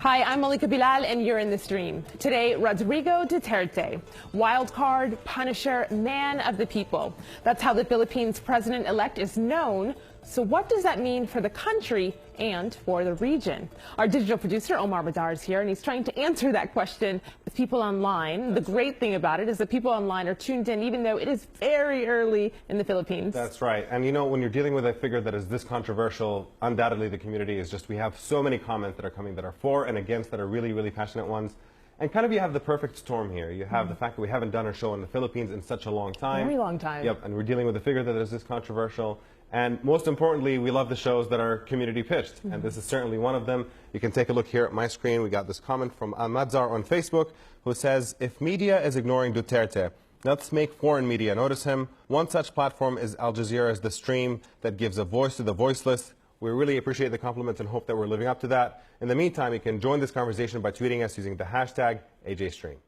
Hi, I'm Malika Bilal, and you're in the stream. Today, Rodrigo Duterte, wild card, punisher, man of the people. That's how the Philippines president-elect is known. So what does that mean for the country and for the region? Our digital producer, Omar Badar, is here, and he's trying to answer that question with people online. The great thing about it is that people online are tuned in, even though it is very early in the Philippines. That's right. And you know, when you're dealing with a figure that is this controversial, undoubtedly the community is just, we have so many comments that are coming that are for and against, that are really, really passionate ones. And kind of you have the perfect storm here. You have the fact that we haven't done a show in the Philippines in such a long time. Very long time. Yep, and we're dealing with a figure that is this controversial. And most importantly, we love the shows that are community pitched. And this is certainly one of them. You can take a look here at my screen. We got this comment from Ahmadzar on Facebook, who says, if media is ignoring Duterte, let's make foreign media notice him. One such platform is Al Jazeera's The Stream that gives a voice to the voiceless. We really appreciate the compliments and hope that we're living up to that. In the meantime, you can join this conversation by tweeting us using the hashtag AJStream.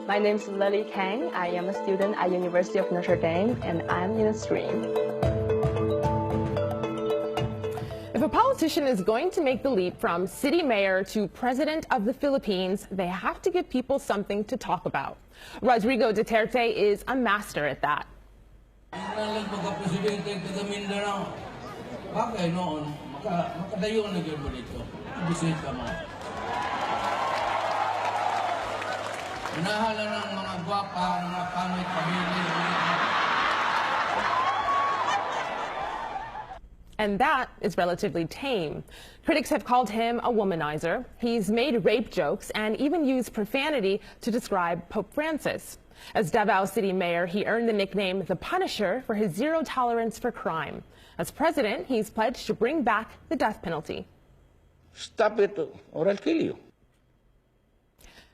My name is Lily Kang. I am a student at University of Notre Dame, and I'm in the stream. If a politician is going to make the leap from city mayor to president of the Philippines, they have to give people something to talk about. Rodrigo Duterte is a master at that. And that is relatively tame. Critics have called him a womanizer. He's made rape jokes and even used profanity to describe Pope Francis. As Davao City Mayor, he earned the nickname The Punisher for his zero tolerance for crime. As president, he's pledged to bring back the death penalty. Stop it or I'll kill you.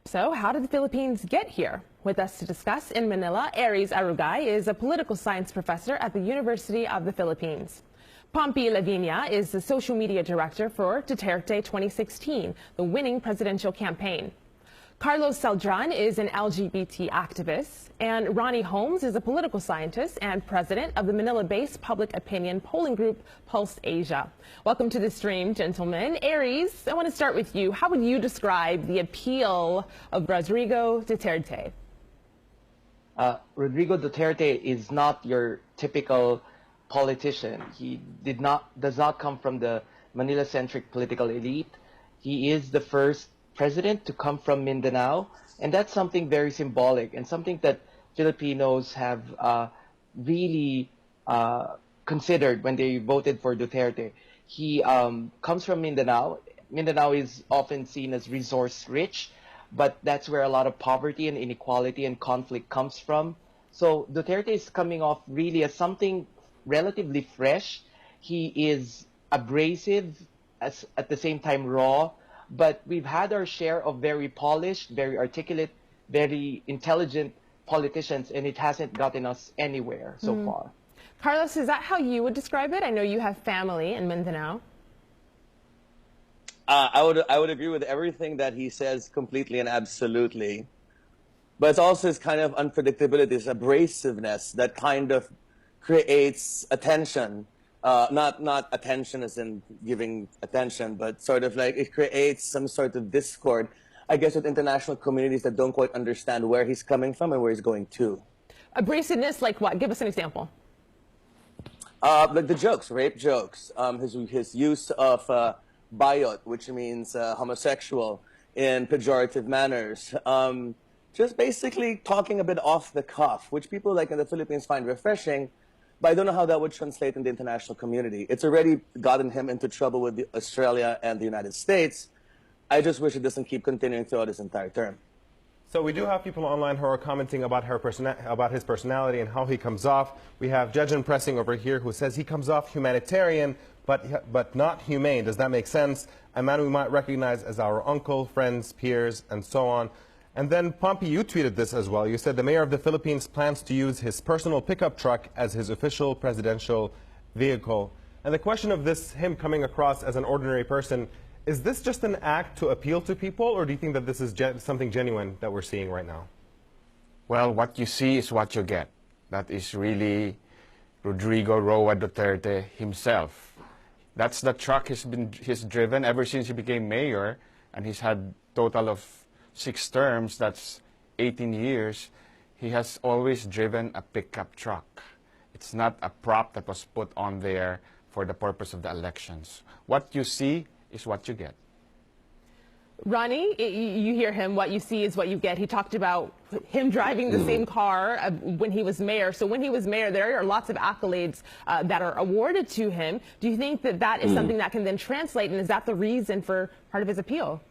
So how did the Philippines get here? With us to discuss in Manila, Aries Arugay is a political science professor at the University of the Philippines. Pompey Lavinia is the social media director for Duterte 2016, the winning presidential campaign. Carlos Celdran is an LGBT activist, and Ronnie Holmes is a political scientist and president of the Manila-based public opinion polling group Pulse Asia. Welcome to the stream, gentlemen. Aries, I want to start with you. How would you describe the appeal of Rodrigo Duterte? Rodrigo Duterte is not your typical politician. He does not come from the Manila-centric political elite. He is the first president to come from Mindanao, and that's something very symbolic and something that Filipinos have really considered when they voted for Duterte. He comes from Mindanao. Mindanao is often seen as resource-rich, but that's where a lot of poverty and inequality and conflict comes from. So Duterte is coming off really as something relatively fresh. He is abrasive, at the same time raw, but we've had our share of very polished, very articulate, very intelligent politicians, and it hasn't gotten us anywhere so far. Carlos, is that how you would describe it? I know you have family in Mindanao. I would agree with everything that he says completely and absolutely. But it's also his kind of unpredictability, his abrasiveness that kind of creates attention. Not attention as in giving attention, but sort of like it creates some sort of discord, I guess, with international communities that don't quite understand where he's coming from and where he's going to. Abrasiveness, like what? Give us an example. Like the jokes, rape jokes, his use of bayot, which means homosexual, in pejorative manners. Just basically talking a bit off the cuff, which people like in the Philippines find refreshing, but I don't know how that would translate in the international community. It's already gotten him into trouble with Australia and the United States. I just wish it doesn't keep continuing throughout his entire term. So we do have people online who are commenting about his personality and how he comes off. We have Jejan Pressing over here who says he comes off humanitarian, but not humane. Does that make sense? A man we might recognize as our uncle, friends, peers, and so on. And then, Pompey, you tweeted this as well. You said the mayor of the Philippines plans to use his personal pickup truck as his official presidential vehicle. And the question of this, him coming across as an ordinary person, is this just an act to appeal to people, or do you think that this is something genuine that we're seeing right now? Well, what you see is what you get. That is really Rodrigo Roa Duterte himself. That's the truck he's driven ever since he became mayor, and he's had total of 6 terms. That's 18 years. He has always driven a pickup truck. It's not a prop that was put on there for the purpose of the elections. What you see is what you get. Ronnie, you hear him, what you see is what you get. He talked about him driving the same car when he was mayor. So when he was mayor, there are lots of accolades that are awarded to him. Do you think that that is something that can then translate, and is that the reason for part of his appeal?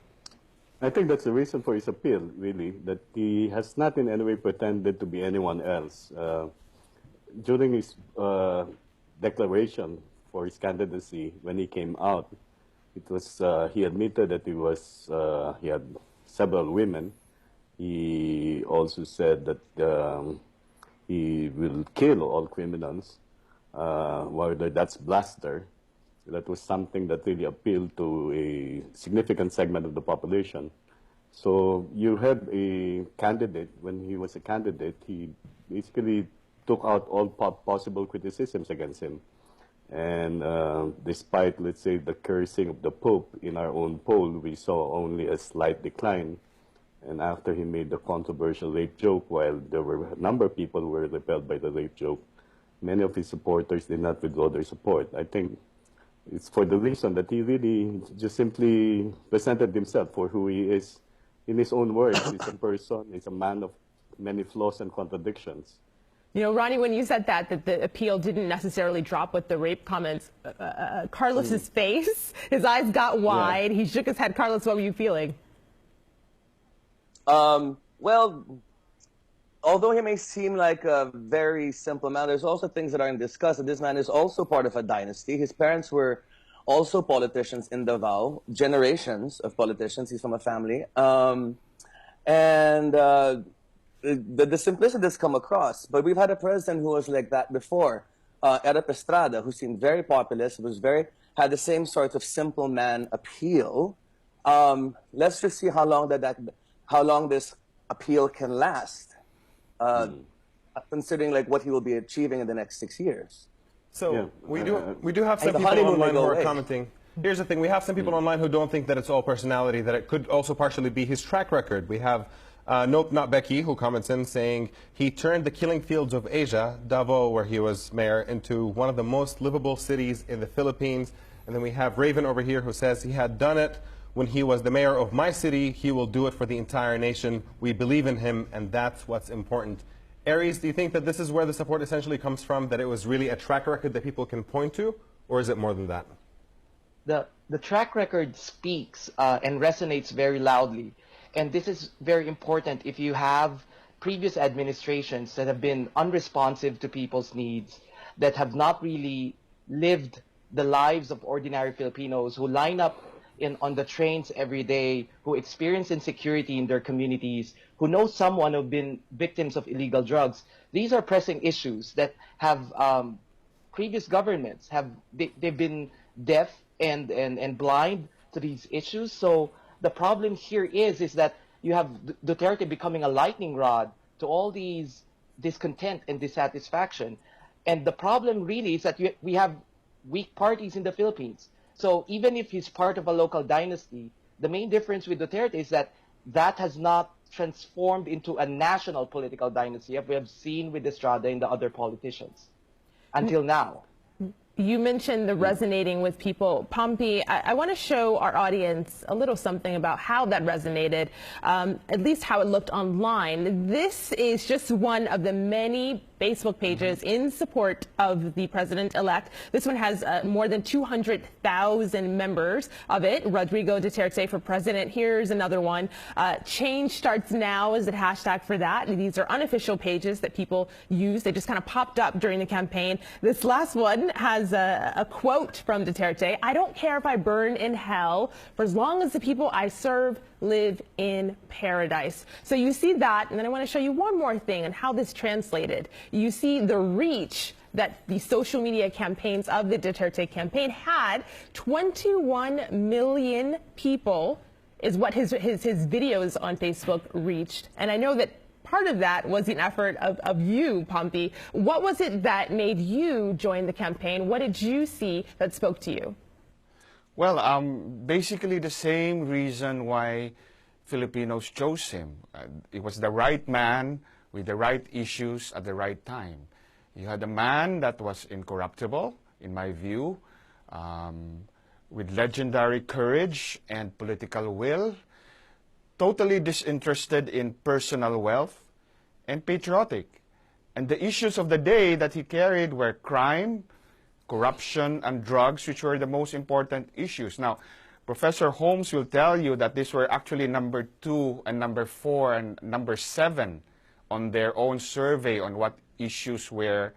I think that's the reason for his appeal, really, that he has not in any way pretended to be anyone else. During his declaration for his candidacy, when he came out, it was he admitted that he had several women. He also said that he will kill all criminals, whether that's Blaster. That was something that really appealed to a significant segment of the population. So you had a candidate, when he was a candidate, he basically took out all possible criticisms against him. And despite, let's say, the cursing of the Pope in our own poll, we saw only a slight decline. And after he made the controversial rape joke, while there were a number of people who were repelled by the rape joke, many of his supporters did not withdraw their support. I think it's for the reason that he really just simply presented himself for who he is. In his own words, he's a person, he's a man of many flaws and contradictions. You know, Ronnie, when you said that the appeal didn't necessarily drop with the rape comments, Carlos's face, his eyes got wide, he shook his head. Carlos, what were you feeling? Well, although he may seem like a very simple man, there's also things that are in discuss. This man is also part of a dynasty. His parents were also politicians in Davao, generations of politicians. He's from a family. The simplicity has come across, but we've had a president who was like that before. Erap Estrada, who seemed very populist, had the same sort of simple man appeal. Let's just see how long this appeal can last, considering like what he will be achieving in the next 6 years. So we do have some people online who are commenting. Here's the thing: we have some people online who don't think that it's all personality; that it could also partially be his track record. We have. Nope, not Becky, who comments in saying he turned the killing fields of Asia, Davao, where he was mayor, into one of the most livable cities in the Philippines. And then we have Raven over here who says he had done it when he was the mayor of my city. He will do it for the entire nation. We believe in him, and that's what's important. Aries, do you think that this is where the support essentially comes from, that it was really a track record that people can point to, or is it more than that? The track record speaks and resonates very loudly. And this is very important if you have previous administrations that have been unresponsive to people's needs, that have not really lived the lives of ordinary Filipinos who line up on the trains every day, who experience insecurity in their communities, who know someone who've been victims of illegal drugs. These are pressing issues that have previous governments they've been deaf and blind to these issues. So the problem here is that you have Duterte becoming a lightning rod to all these discontent and dissatisfaction. And the problem really is that we have weak parties in the Philippines. So even if he's part of a local dynasty, the main difference with Duterte is that has not transformed into a national political dynasty, as we have seen with Estrada and the other politicians until now. You mentioned the resonating with people. Pompey, I want to show our audience a little something about how that resonated, at least how it looked online. This is just one of the many Facebook pages in support of the president-elect. This one has more than 200,000 members of it. Rodrigo Duterte for president. Here's another one. Change starts now is the hashtag for that. These are unofficial pages that people use. They just kind of popped up during the campaign. This last one has a quote from Duterte. I don't care if I burn in hell for as long as the people I serve live in paradise. So you see that, and then I want to show you one more thing on how this translated. You see the reach that the social media campaigns of the Duterte campaign had. 21 million people is what his videos on Facebook reached. And I know that part of that was an effort of you, Pompey. What was it that made you join the campaign? What did you see that spoke to you? Well, basically the same reason why Filipinos chose him. It was the right man with the right issues at the right time. You had a man that was incorruptible, in my view, with legendary courage and political will, totally disinterested in personal wealth, and patriotic. And the issues of the day that he carried were crime, corruption, and drugs, which were the most important issues. Now, Professor Holmes will tell you that these were actually number 2 and number 4 and number 7 on their own survey on what issues were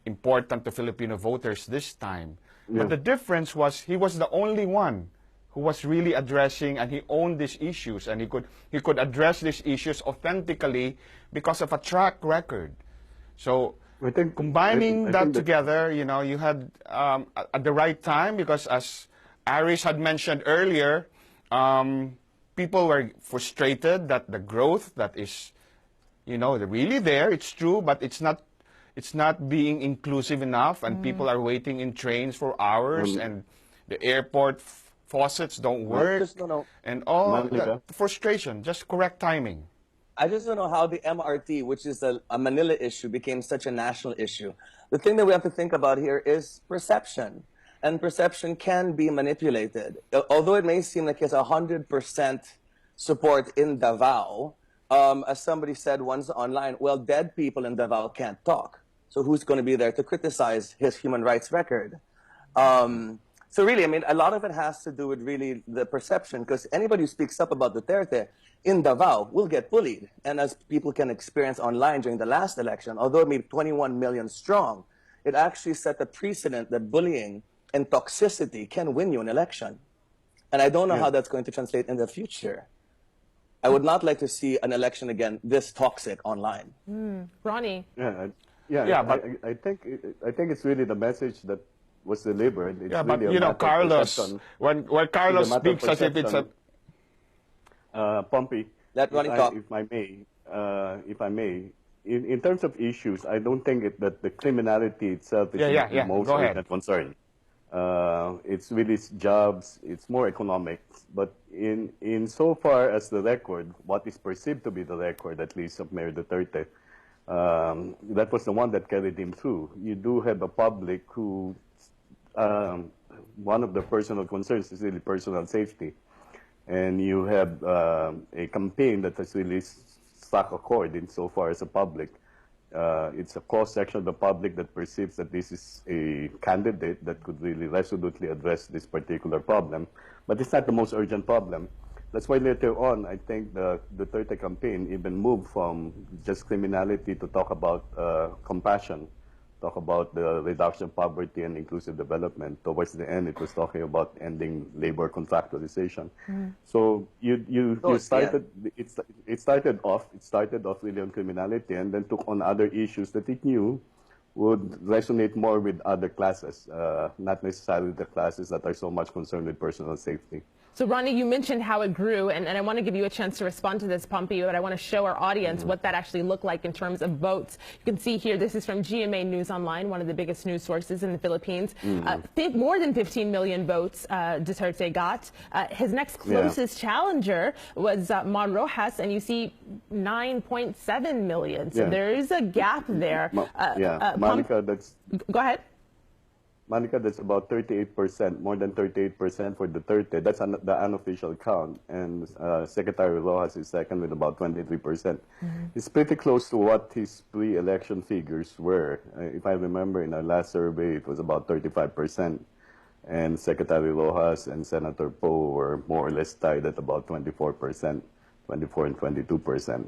important to Filipino voters this time. Yeah. But the difference was he was the only one who was really addressing, and he owned these issues, and he could address these issues authentically because of a track record. So I think combining I that think together, you know, you had at the right time, because as Aris had mentioned earlier, people were frustrated that the growth that is, you know, really there, it's true, but it's not being inclusive enough, and people are waiting in trains for hours, and the airport faucets don't work, and all that frustration, just correct timing. I just don't know how the MRT, which is a Manila issue, became such a national issue. The thing that we have to think about here is perception. And perception can be manipulated. Although it may seem like it's 100% support in Davao, as somebody said once online, well, dead people in Davao can't talk. So who's going to be there to criticize his human rights record? So really, I mean, a lot of it has to do with really the perception, because anybody who speaks up about Duterte in Davao will get bullied. And as people can experience online during the last election, although it may be 21 million strong, it actually set a precedent that bullying and toxicity can win you an election. And I don't know how that's going to translate in the future. I would not like to see an election again this toxic online. Ronnie. But I think it's really the message that was delivered. It's but really you know, Carlos, when Carlos speaks as if it's a Pompey, Let Ronnie talk. if I may, in terms of issues, I don't think that the criminality itself is the most urgent concern. It's really jobs, it's more economic. But in so far as the record, what is perceived to be the record, at least of Mayor Duterte, that was the one that carried him through. You do have a public who, one of the personal concerns is really personal safety. And you have a campaign that has really struck a chord insofar as a public. It's a cross-section of the public that perceives that this is a candidate that could really resolutely address this particular problem. But it's not the most urgent problem. That's why later on, I think the Duterte campaign even moved from just criminality to talk about compassion, talk about the reduction of poverty and inclusive development. Towards the end, it was talking about ending labor contractualization. So it started off really on criminality, and then took on other issues that it knew would resonate more with other classes, not necessarily the classes that are so much concerned with personal safety. So, Ronnie, you mentioned how it grew, and I want to give you a chance to respond to this, Pompey, but I want to show our audience what that actually looked like in terms of votes. You can see here, this is from GMA News Online, one of the biggest news sources in the Philippines. More than 15 million votes Duterte got. His next closest challenger was Mar Rojas, and you see 9.7 million. So there is a gap there. Monica, go ahead. Monica, that's about 38%, more than 38% for Duterte. That's the unofficial count. And Secretary Rojas is second with about 23%. It's pretty close to what his pre-election figures were. If I remember, in our last survey, it was about 35%. And Secretary Rojas and Senator Poe were more or less tied at about 24%, 24 and 22%.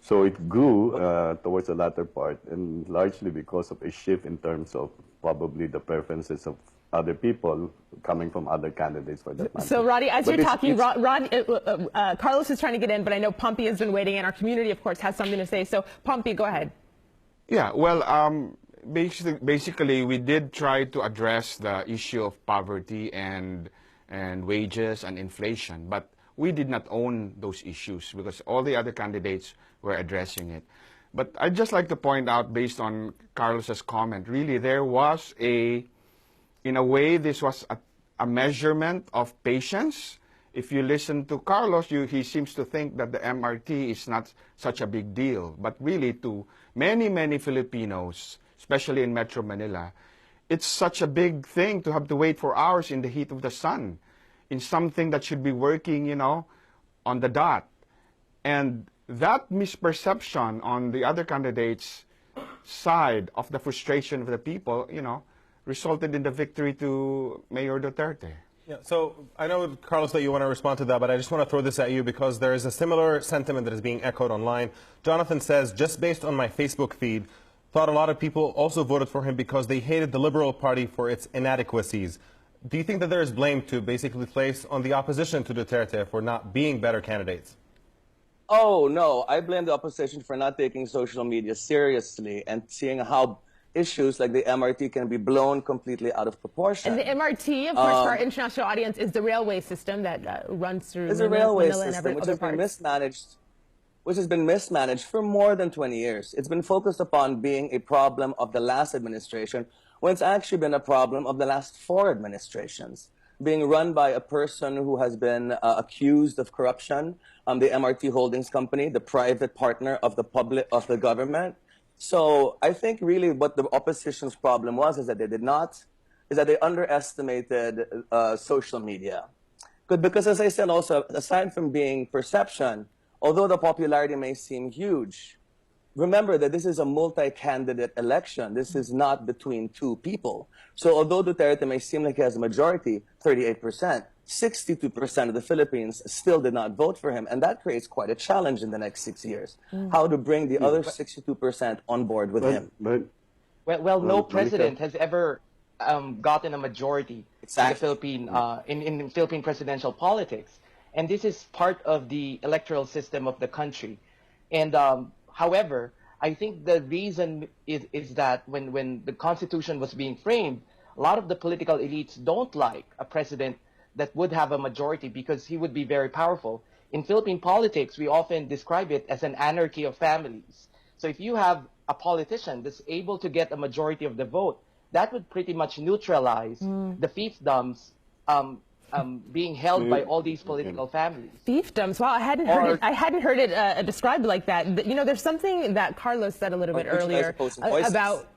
So it grew towards the latter part, and largely because of a shift in terms of probably the preferences of other people coming from other candidates for that matter. So, Roddy, as you're talking, Carlos is trying to get in, but I know Pompey has been waiting, and our community, of course, has something to say. So, Pompey, go ahead. Yeah, well, basically, we did try to address the issue of poverty and wages and inflation, but we did not own those issues because all the other candidates were addressing it. But I'd just like to point out, based on Carlos's comment, really there was in a way, this was a measurement of patience. If you listen to Carlos, he seems to think that the MRT is not such a big deal. But really, to many, many Filipinos, especially in Metro Manila, it's such a big thing to have to wait for hours in the heat of the sun in something that should be working, you know, on the dot. And that misperception on the other candidates' side of the frustration of the people, you know, resulted in the victory to Mayor Duterte. Yeah, so I know, Carlos, that you want to respond to that, but I just want to throw this at you because there is a similar sentiment that is being echoed online. Jonathan says, just based on my Facebook feed, thought a lot of people also voted for him because they hated the Liberal Party for its inadequacies. Do you think that there is blame to basically place on the opposition to Duterte for not being better candidates? Oh, no. I blame the opposition for not taking social media seriously and seeing how issues like the MRT can be blown completely out of proportion. And the MRT, of course, for our international audience, is the railway system that runs through It's a railway Manila system and other parts. which has been mismanaged for more than 20 years. It's been focused upon being a problem of the last administration, when it's actually been a problem of the last 4 administrations, being run by a person who has been accused of corruption, the MRT Holdings Company, the private partner of the government. So I think really what the opposition's problem was is that they underestimated social media. Because as I said also, aside from being perception, although the popularity may seem huge, remember that this is a multi-candidate election. This is not between 2 people. So although Duterte may seem like he has a majority, 38%, 62% of the Philippines still did not vote for him. And that creates quite a challenge in the next 6 years. How to bring the other 62% on board with him. Well, no president has ever gotten a majority Exactly. in Philippine presidential politics. And this is part of the electoral system of the country. And however, I think the reason is that when the Constitution was being framed, a lot of the political elites don't like a president that would have a majority because he would be very powerful. In Philippine politics, we often describe it as an anarchy of families. So if you have a politician that's able to get a majority of the vote, that would pretty much neutralize the fiefdoms being held by all these political families. Fiefdoms. Wow, I hadn't heard it described like that. You know, there's something that Carlos said a little bit earlier about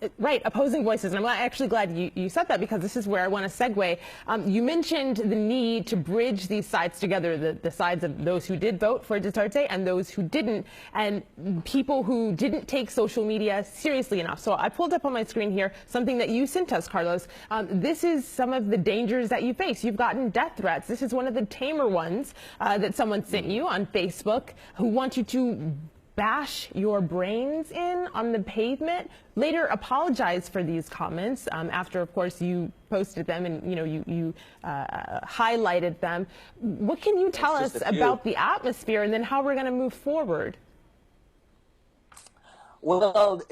opposing voices, and I'm actually glad you said that because this is where I want to segue. You mentioned the need to bridge these sides together, the sides of those who did vote for Duterte and those who didn't, and people who didn't take social media seriously enough. So I pulled up on my screen here something that you sent us, Carlos. This is some of the dangers that you face. You've gotten death threats. This is one of the tamer ones that someone sent you on Facebook, who want you to bash your brains in on the pavement. Later apologize for these comments after, of course, you posted them and you highlighted them. What can you tell us about the atmosphere and then how we're going to move forward? Well,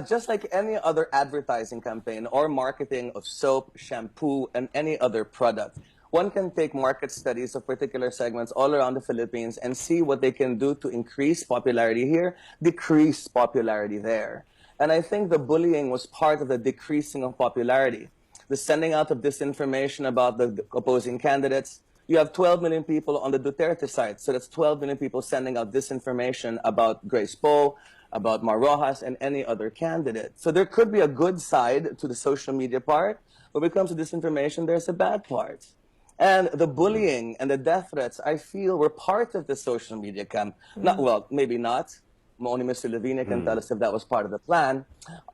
just like any other advertising campaign or marketing of soap, shampoo, and any other product, one can take market studies of particular segments all around the Philippines and see what they can do to increase popularity here, decrease popularity there. And I think the bullying was part of the decreasing of popularity. The sending out of disinformation about the opposing candidates. You have 12 million people on the Duterte side, so that's 12 million people sending out disinformation about Grace Poe, about Mar Rojas, and any other candidate. So there could be a good side to the social media part, but when it comes to disinformation, there's a bad part. And the bullying and the death threats, I feel, were part of the social media camp. Not, well, maybe not. Only Mr. Lavinia can tell us if that was part of the plan.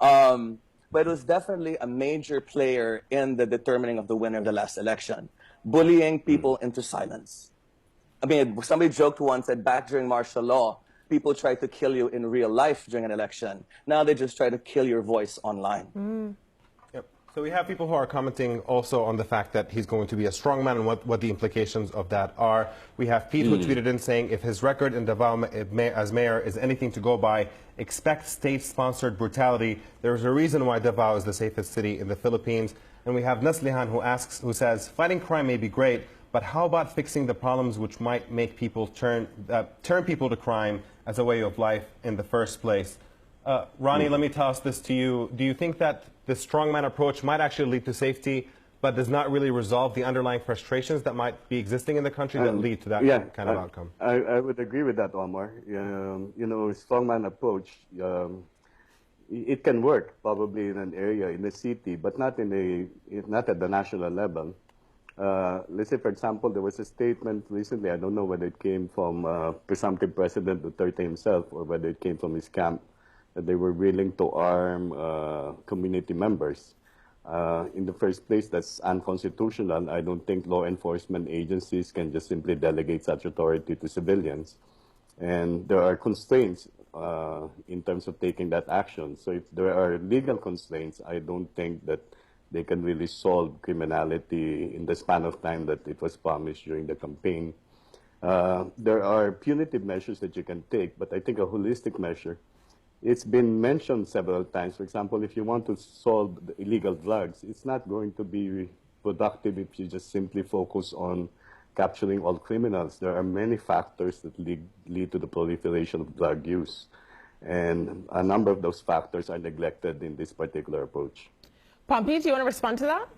But it was definitely a major player in the determining of the winner of the last election. Bullying people into silence. I mean, somebody joked once that back during martial law, people tried to kill you in real life during an election. Now they just try to kill your voice online. Yep. So we have people who are commenting also on the fact that he's going to be a strong man and what the implications of that are. We have Pete who tweeted in saying, if his record in Davao as mayor is anything to go by, expect state-sponsored brutality. There's a reason why Davao is the safest city in the Philippines. And we have Neslihan who says, fighting crime may be great, but how about fixing the problems which might make people turn people to crime as a way of life in the first place? Ronnie, let me toss this to you. Do you think that the strongman approach might actually lead to safety? but does not really resolve the underlying frustrations that might be existing in the country that lead to that kind of outcome. I would agree with that, Omar. You know, strongman approach, it can work probably in an area, in a city, but not at the national level. Let's say, for example, there was a statement recently, I don't know whether it came from presumptive President Duterte himself or whether it came from his camp, that they were willing to arm community members. In the first place, that's unconstitutional. I don't think law enforcement agencies can just simply delegate such authority to civilians. And there are constraints in terms of taking that action. So if there are legal constraints, I don't think that they can really solve criminality in the span of time that it was promised during the campaign. There are punitive measures that you can take, but I think a holistic measure, it's been mentioned several times. For example, if you want to solve the illegal drugs, it's not going to be productive if you just simply focus on capturing all criminals. There are many factors that lead to the proliferation of drug use. And a number of those factors are neglected in this particular approach. Pompey, do you want to respond to that?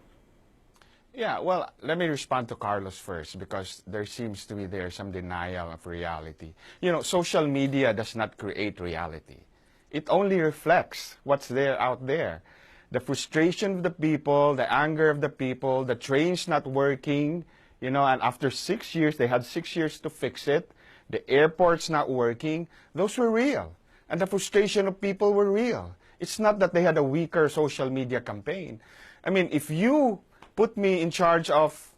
Yeah, well, let me respond to Carlos first, because there seems to be some denial of reality. You know, social media does not create reality. It only reflects what's there out there. The frustration of the people, the anger of the people, the trains not working, you know, and after 6 years, they had 6 years to fix it. The airport's not working. Those were real. And the frustration of people were real. It's not that they had a weaker social media campaign. I mean, if you put me in charge of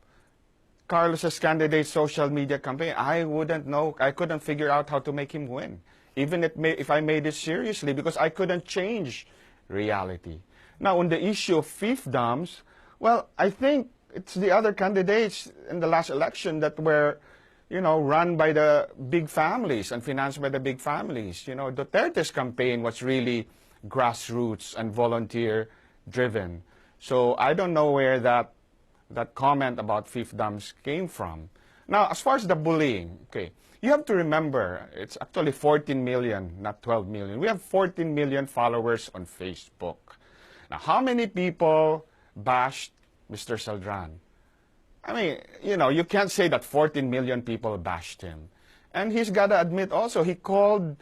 Carlos's candidate social media campaign, I wouldn't know, I couldn't figure out how to make him win. Even if I made it seriously, because I couldn't change reality. Now, on the issue of fiefdoms, well, I think it's the other candidates in the last election that were, you know, run by the big families and financed by the big families. You know, Duterte's campaign was really grassroots and volunteer-driven. So I don't know where that comment about fiefdoms came from. Now, as far as the bullying, okay, you have to remember, it's actually 14 million, not 12 million. We have 14 million followers on Facebook. Now, how many people bashed Mr. Saldran? I mean, you know, you can't say that 14 million people bashed him. And he's got to admit also, he called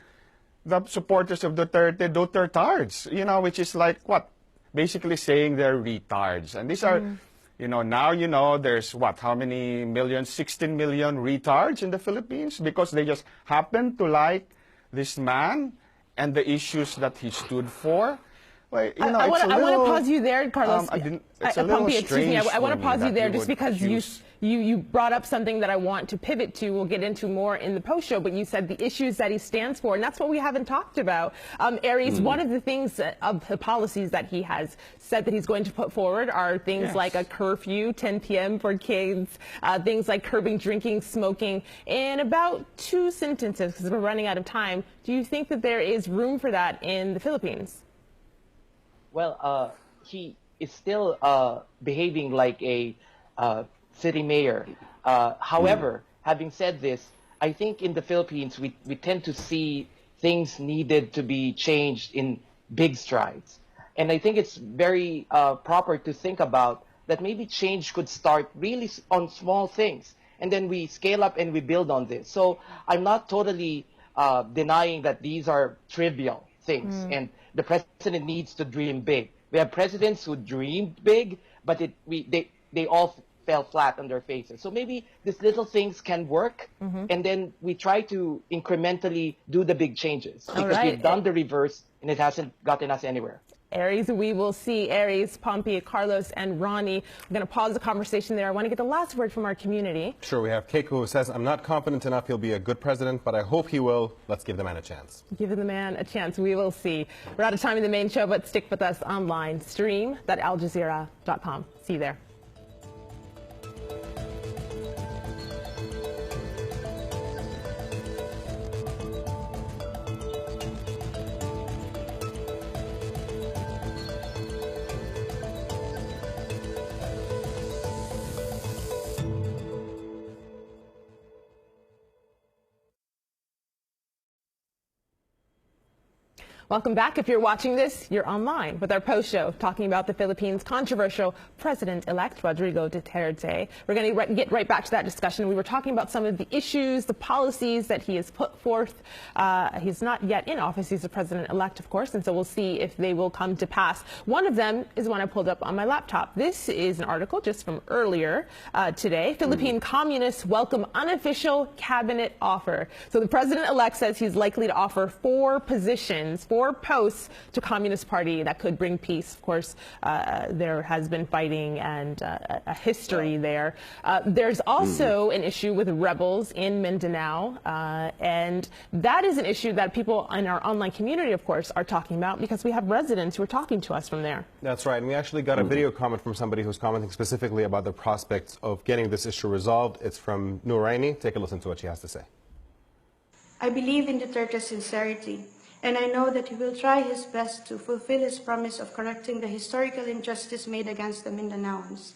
the supporters of Duterte Dutertards, you know, which is like, what? Basically saying they're retards. And these are, you know, now you know there's what, how many millions? 16 million retards in the Philippines because they just happen to like this man and the issues that he stood for. Well, you know, I want to pause you there, Carlos. It's a little strange. I want to pause you there just because you brought up something that I want to pivot to. We'll get into more in the post show, but you said the issues that he stands for, and that's what we haven't talked about. Aries, one of the things of the policies that he has said that he's going to put forward are things like a curfew, 10 p.m. for kids, things like curbing drinking, smoking. In about 2 sentences, because we're running out of time, do you think that there is room for that in the Philippines? Well, he is still behaving like a city mayor. However, having said this, I think in the Philippines, we tend to see things needed to be changed in big strides. And I think it's very proper to think about that maybe change could start really on small things. And then we scale up and we build on this. So I'm not totally denying that these are trivial things. And the president needs to dream big. We have presidents who dreamed big, but they all fell flat on their faces. So maybe these little things can work, and then we try to incrementally do the big changes. Because we've done the reverse, and it hasn't gotten us anywhere. Aries, we will see. Aries, Pompey, Carlos, and Ronnie. I'm going to pause the conversation there. I want to get the last word from our community. Sure, we have Keiko who says, I'm not confident enough he'll be a good president, but I hope he will. Let's give the man a chance. Give the man a chance. We will see. We're out of time in the main show, but stick with us online. Stream.aljazeera.com. See you there. Welcome back. If you're watching this, you're online with our post show talking about the Philippines' controversial President-elect Rodrigo Duterte. We're going to get right back to that discussion. We were talking about some of the issues, the policies that he has put forth. He's not yet in office. He's the President-elect, of course, and so we'll see if they will come to pass. One of them is one I pulled up on my laptop. This is an article just from earlier today. Philippine communists welcome unofficial cabinet offer. So the President-elect says he's likely to offer 4 positions, 4 posts to Communist Party that could bring peace. Of course, there has been fighting and a history there. There's also an issue with rebels in Mindanao, and that is an issue that people in our online community, of course, are talking about because we have residents who are talking to us from there. That's right, and we actually got a video comment from somebody who's commenting specifically about the prospects of getting this issue resolved. It's from Nouraini. Take a listen to what she has to say. I believe in Duterte's sincerity, and I know that he will try his best to fulfill his promise of correcting the historical injustice made against the Mindanaoans.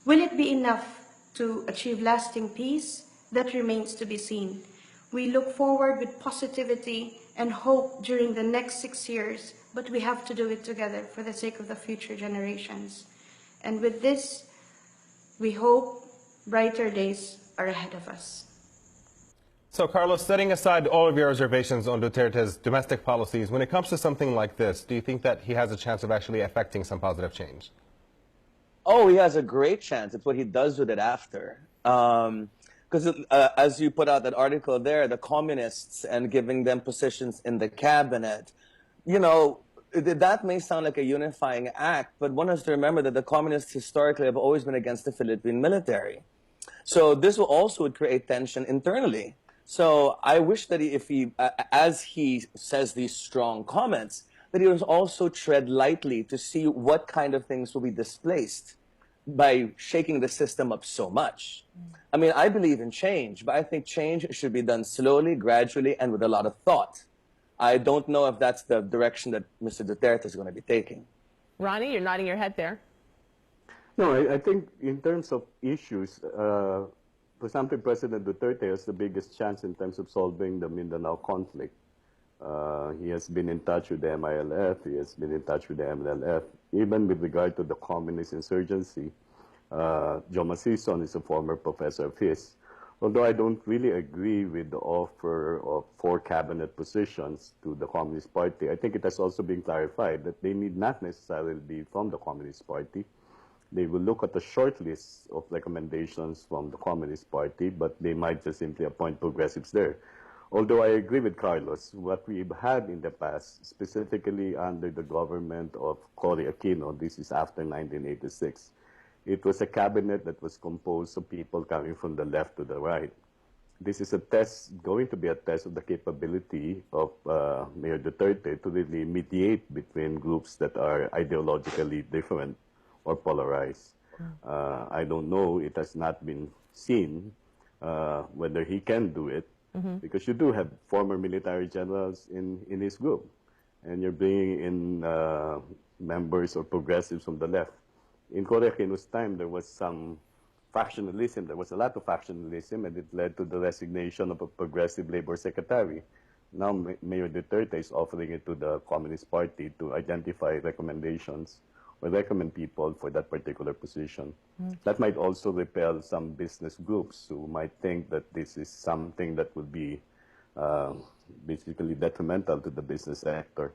Will it be enough to achieve lasting peace? That remains to be seen. We look forward with positivity and hope during the next 6 years, but we have to do it together for the sake of the future generations. And with this, we hope brighter days are ahead of us. So, Carlos, setting aside all of your reservations on Duterte's domestic policies, when it comes to something like this, do you think that he has a chance of actually affecting some positive change? Oh, he has a great chance. It's what he does with it after. Because as you put out that article there, the communists and giving them positions in the cabinet, you know, that may sound like a unifying act, but one has to remember that the communists historically have always been against the Philippine military. So this will also create tension internally. So I wish that as he says these strong comments, that he was also tread lightly to see what kind of things will be displaced by shaking the system up so much. I mean, I believe in change, but I think change should be done slowly, gradually, and with a lot of thought. I don't know if that's the direction that Mr. Duterte is going to be taking. Ronnie, you're nodding your head there. No, I think in terms of issues, Presumptive President Duterte has the biggest chance in terms of solving the Mindanao conflict. He has been in touch with the MILF, he has been in touch with the MNLF, even with regard to the communist insurgency. Joe Masison is a former professor of his. Although I don't really agree with the offer of 4 cabinet positions to the Communist Party, I think it has also been clarified that they need not necessarily be from the Communist Party. They will look at a short list of recommendations from the Communist Party, but they might just simply appoint progressives there. Although I agree with Carlos, what we've had in the past, specifically under the government of Cory Aquino, this is after 1986, it was a cabinet that was composed of people coming from the left to the right. This is a test, going to be a test of the capability of Mayor Duterte to really mediate between groups that are ideologically different or polarized. I don't know, it has not been seen whether he can do it, because you do have former military generals in his group, and you're bringing in members or progressives from the left. In Cory Aquino's time, there was some factionalism. There was a lot of factionalism, and it led to the resignation of a progressive labor secretary. Now, Mayor Duterte is offering it to the Communist Party to identify recommendations or recommend people for that particular position. That might also repel some business groups who might think that this is something that would be basically detrimental to the business sector.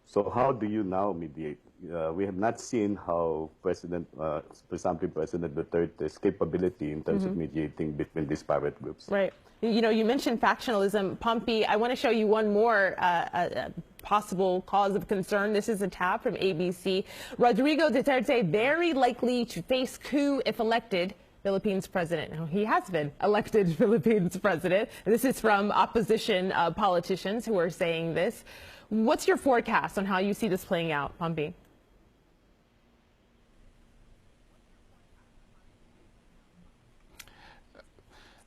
So how do you now mediate? We have not seen how Presumptive President Duterte's capability in terms of mediating between disparate groups. Right. You know, you mentioned factionalism. Pompey, I want to show you one more possible cause of concern. This is a tab from ABC. Rodrigo Duterte very likely to face coup if elected Philippines president. Now, he has been elected Philippines president. This is from opposition politicians who are saying this. What's your forecast on how you see this playing out, Pompey?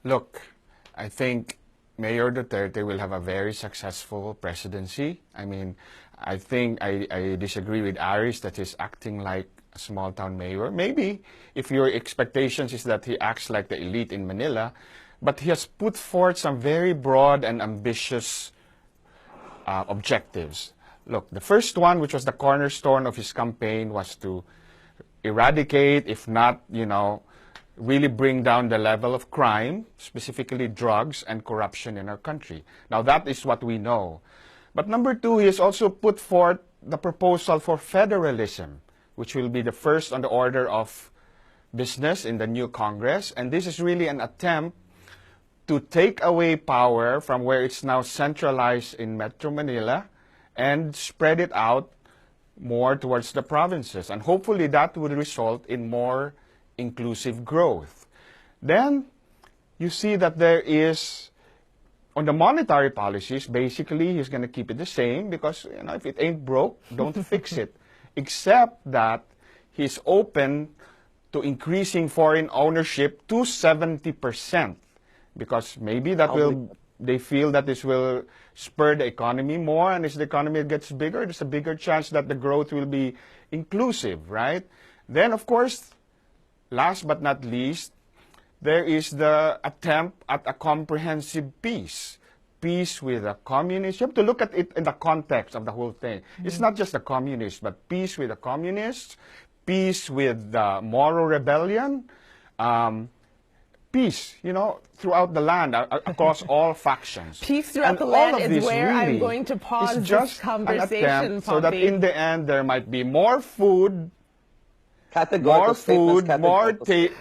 Look, I think Mayor Duterte will have a very successful presidency. I mean, I think I disagree with Aris that he's acting like a small-town mayor. Maybe if your expectations is that he acts like the elite in Manila, but he has put forth some very broad and ambitious objectives. Look, the first one, which was the cornerstone of his campaign, was to eradicate, if not, really bring down the level of crime, specifically drugs and corruption in our country. Now, that is what we know. But number two, he has also put forth the proposal for federalism, which will be the first on the order of business in the new Congress. And this is really an attempt to take away power from where it's now centralized in Metro Manila and spread it out more towards the provinces. And hopefully that would result in more inclusive growth. Then you see that there is, on the monetary policies, basically he's going to keep it the same because, if it ain't broke, don't fix it. Except that he's open to increasing foreign ownership to 70%. Because maybe that they feel that this will spur the economy more, and as the economy gets bigger, there's a bigger chance that the growth will be inclusive, right? Then, of course, last but not least, there is the attempt at a comprehensive peace. Peace with the communists. You have to look at it in the context of the whole thing. Mm-hmm. It's not just the communists, but peace with the communists, peace with the Moro rebellion, peace, throughout the land, across all factions. Peace throughout the land is where really I'm going to pause this conversation, so that in the end there might be more food,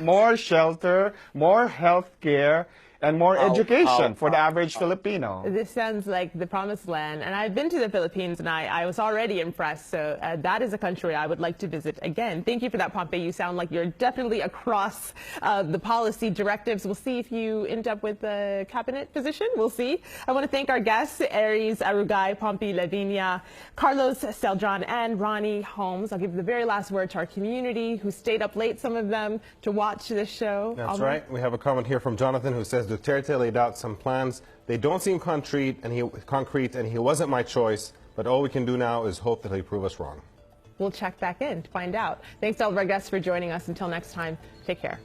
more shelter, more health care, and more education for the average Filipino. This sounds like the promised land, and I've been to the Philippines, and I was already impressed, so that is a country I would like to visit again. Thank you for that, Pompey. You sound like you're definitely across the policy directives. We'll see if you end up with a cabinet position. We'll see. I want to thank our guests, Aries Arugay, Pompey Lavinia, Carlos Celdran, and Ronnie Holmes. I'll give the very last word to our community who stayed up late, some of them, to watch this show. That's right. We have a comment here from Jonathan who says, Duterte laid out some plans. They don't seem concrete, and he wasn't my choice, but all we can do now is hope that he'll prove us wrong. We'll check back in to find out. Thanks to all of our guests for joining us. Until next time, take care.